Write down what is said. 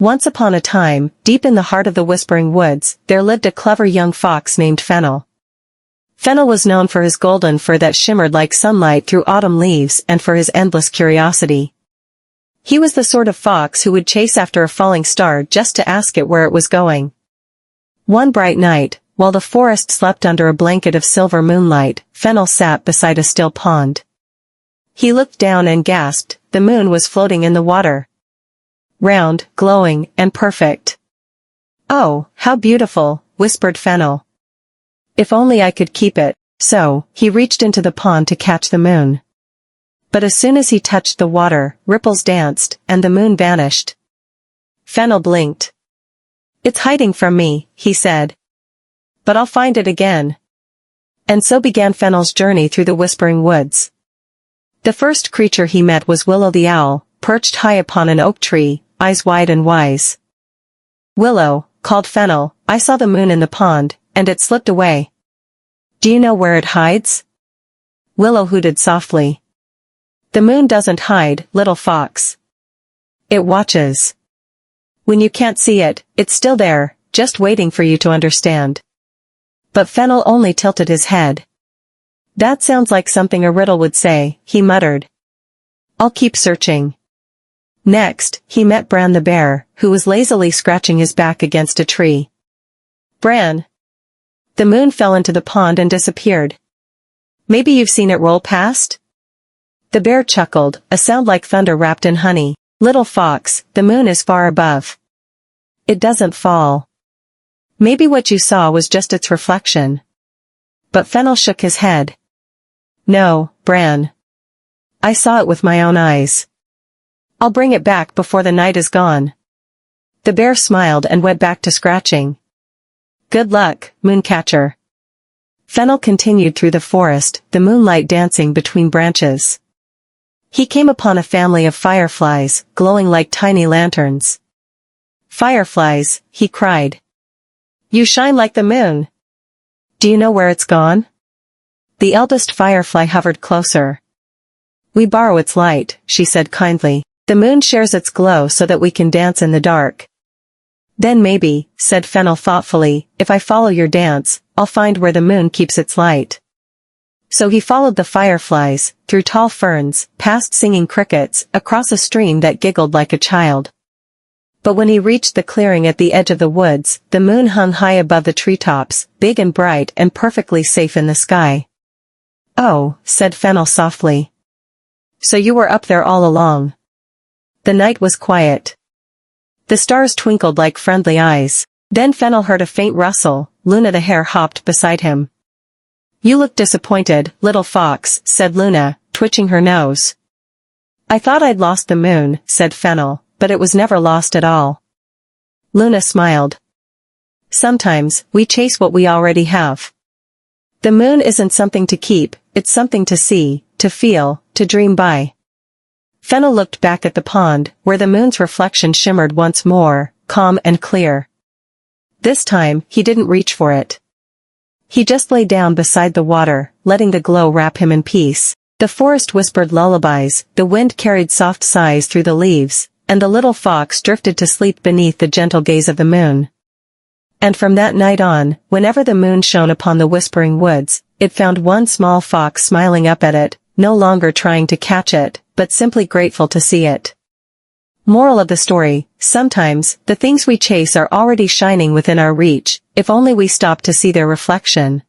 Once upon a time, deep in the heart of the Whispering Woods, there lived a clever young fox named Fennel. Fennel was known for his golden fur that shimmered like sunlight through autumn leaves and for his endless curiosity. He was the sort of fox who would chase after a falling star just to ask it where it was going. One bright night, while the forest slept under a blanket of silver moonlight, Fennel sat beside a still pond. He looked down and gasped. The moon was floating in the water. Round, glowing, and perfect. "Oh, how beautiful," whispered Fennel. "If only I could keep it." So, he reached into the pond to catch the moon. But as soon as he touched the water, ripples danced, and the moon vanished. Fennel blinked. "It's hiding from me," he said. "But I'll find it again." And so began Fennel's journey through the Whispering Woods. The first creature he met was Willow the owl, perched high upon an oak tree, eyes wide and wise. "Willow," called Fennel, "I saw the moon in the pond, and it slipped away. Do you know where it hides?" Willow hooted softly. "The moon doesn't hide, little fox. It watches. When you can't see it, it's still there, just waiting for you to understand." But Fennel only tilted his head. "That sounds like something a riddle would say," he muttered. "I'll keep searching." Next, he met Bran the bear, who was lazily scratching his back against a tree. "Bran." The moon fell into the pond and disappeared. "Maybe you've seen it roll past?" The bear chuckled, a sound like thunder wrapped in honey. "Little fox, the moon is far above. It doesn't fall. Maybe what you saw was just its reflection." But Fennel shook his head. "No, Bran. I saw it with my own eyes. I'll bring it back before the night is gone." The bear smiled and went back to scratching. "Good luck, Mooncatcher." Fennel continued through the forest, the moonlight dancing between branches. He came upon a family of fireflies, glowing like tiny lanterns. "Fireflies," he cried. "You shine like the moon. Do you know where it's gone?" The eldest firefly hovered closer. "We borrow its light," she said kindly. "The moon shares its glow so that we can dance in the dark." "Then maybe," said Fennel thoughtfully, "if I follow your dance, I'll find where the moon keeps its light." So he followed the fireflies, through tall ferns, past singing crickets, across a stream that giggled like a child. But when he reached the clearing at the edge of the woods, the moon hung high above the treetops, big and bright and perfectly safe in the sky. "Oh," said Fennel softly. "So you were up there all along." The night was quiet. The stars twinkled like friendly eyes. Then Fennel heard a faint rustle. Luna the hare hopped beside him. "You look disappointed, little fox," said Luna, twitching her nose. "I thought I'd lost the moon," said Fennel, "but it was never lost at all." Luna smiled. "Sometimes, we chase what we already have. The moon isn't something to keep, it's something to see, to feel, to dream by." Fennel looked back at the pond, where the moon's reflection shimmered once more, calm and clear. This time, he didn't reach for it. He just lay down beside the water, letting the glow wrap him in peace. The forest whispered lullabies, the wind carried soft sighs through the leaves, and the little fox drifted to sleep beneath the gentle gaze of the moon. And from that night on, whenever the moon shone upon the Whispering Woods, it found one small fox smiling up at it, no longer trying to catch it, but simply grateful to see it. Moral of the story: sometimes, the things we chase are already shining within our reach, if only we stop to see their reflection.